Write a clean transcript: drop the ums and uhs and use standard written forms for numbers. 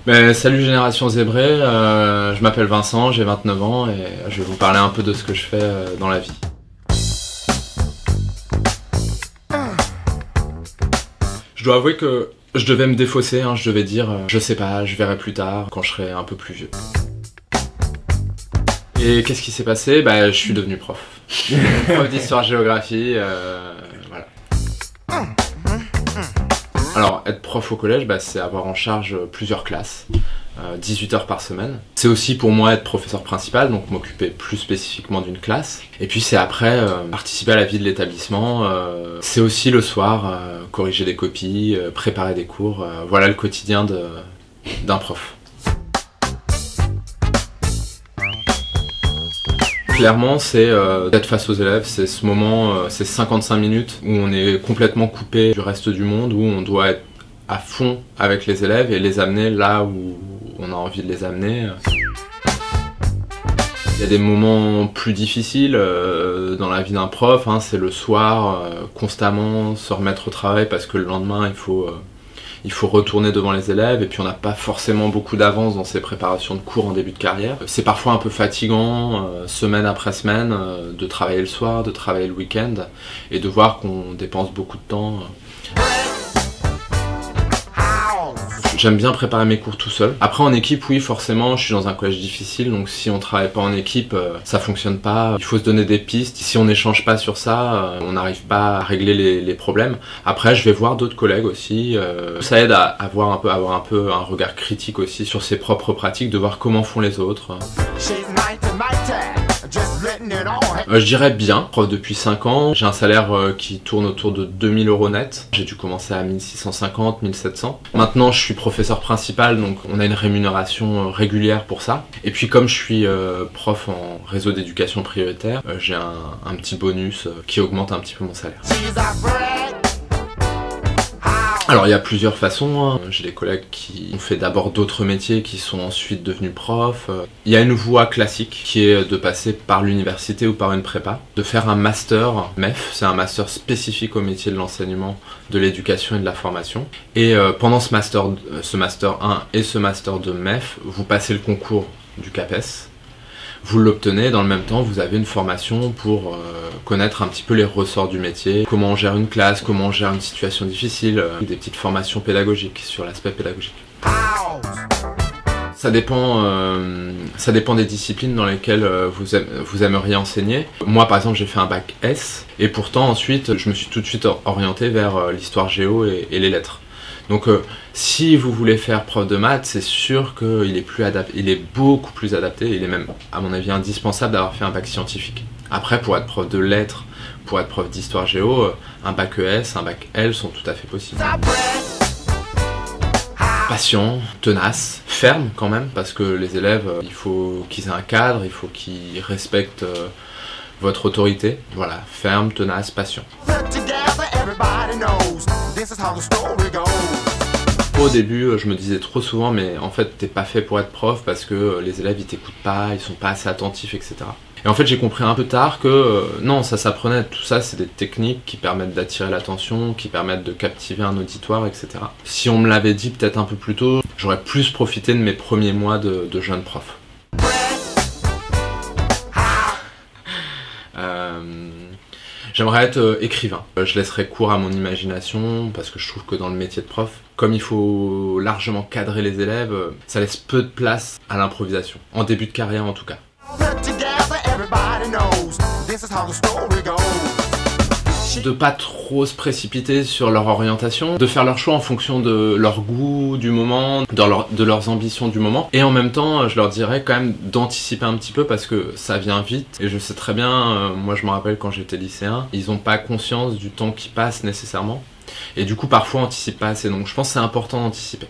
Salut Génération Zébrée, je m'appelle Vincent, j'ai 29 ans et je vais vous parler un peu de ce que je fais dans la vie. Je dois avouer que je devais me défausser, je devais dire je sais pas, je verrai plus tard quand je serai un peu plus vieux. Et qu'est-ce qui s'est passé? Je suis devenu prof. Prof d'histoire-géographie, voilà. Alors, être prof au collège, c'est avoir en charge plusieurs classes, 18 heures par semaine. C'est aussi pour moi être professeur principal, donc m'occuper plus spécifiquement d'une classe. Et puis c'est après participer à la vie de l'établissement. C'est aussi le soir, corriger des copies, préparer des cours. Voilà le quotidien d'un prof. Clairement, c'est d'être face aux élèves, c'est ce moment, ces 55 minutes où on est complètement coupé du reste du monde, où on doit être à fond avec les élèves et les amener là où on a envie de les amener. Il y a des moments plus difficiles dans la vie d'un prof, c'est le soir, constamment se remettre au travail parce que le lendemain il faut retourner devant les élèves et puis on n'a pas forcément beaucoup d'avance dans ces préparations de cours en début de carrière. C'est parfois un peu fatigant, semaine après semaine, de travailler le soir, de travailler le week-end et de voir qu'on dépense beaucoup de temps. J'aime bien préparer mes cours tout seul. Après en équipe, oui forcément, je suis dans un collège difficile, donc si on travaille pas en équipe, ça fonctionne pas. Il faut se donner des pistes. Si on n'échange pas sur ça, on n'arrive pas à régler les problèmes. Après, je vais voir d'autres collègues aussi. Ça aide à avoir un peu un regard critique aussi sur ses propres pratiques, de voir comment font les autres. Je dirais bien, prof depuis 5 ans, j'ai un salaire qui tourne autour de 2000 € net. J'ai dû commencer à 1650, 1700. Maintenant je suis professeur principal, donc on a une rémunération régulière pour ça. Et puis comme je suis prof en réseau d'éducation prioritaire, j'ai un petit bonus qui augmente un petit peu mon salaire. Alors il y a plusieurs façons, j'ai des collègues qui ont fait d'abord d'autres métiers qui sont ensuite devenus profs. Il y a une voie classique qui est de passer par l'université ou par une prépa, de faire un master MEF, c'est un master spécifique au métier de l'enseignement, de l'éducation et de la formation. Et pendant ce master 1 et ce master de MEF, vous passez le concours du CAPES. Vous l'obtenez, dans le même temps vous avez une formation pour connaître un petit peu les ressorts du métier, comment on gère une classe, comment on gère une situation difficile, des petites formations pédagogiques sur l'aspect pédagogique. Ça dépend des disciplines dans lesquelles vous aimeriez enseigner. Moi par exemple j'ai fait un bac S et pourtant ensuite je me suis tout de suite orienté vers l'histoire géo et les lettres. Donc si vous voulez faire prof de maths, c'est sûr qu'il est beaucoup plus adapté, il est même à mon avis indispensable d'avoir fait un bac scientifique. Après pour être prof de lettres, pour être prof d'histoire géo, un bac ES, un bac L sont tout à fait possibles. Patient, tenace, ferme quand même, parce que les élèves, il faut qu'ils aient un cadre, il faut qu'ils respectent votre autorité. Voilà, ferme, tenace, patient. Au début, je me disais trop souvent, mais en fait, t'es pas fait pour être prof parce que les élèves ils t'écoutent pas, ils sont pas assez attentifs, etc. Et en fait, j'ai compris un peu tard que non, ça s'apprenait. Tout ça, c'est des techniques qui permettent d'attirer l'attention, qui permettent de captiver un auditoire, etc. Si on me l'avait dit peut-être un peu plus tôt, j'aurais plus profité de mes premiers mois de jeune prof. J'aimerais être écrivain. Je laisserai cours à mon imagination parce que je trouve que dans le métier de prof, comme il faut largement cadrer les élèves, ça laisse peu de place à l'improvisation. En début de carrière en tout cas. De pas trop se précipiter sur leur orientation, de faire leur choix en fonction de leur goût du moment, de leurs ambitions du moment, et en même temps je leur dirais quand même d'anticiper un petit peu parce que ça vient vite, et je sais très bien, moi je me rappelle quand j'étais lycéen, ils n'ont pas conscience du temps qui passe nécessairement, et du coup parfois on anticipe pas assez, donc je pense que c'est important d'anticiper.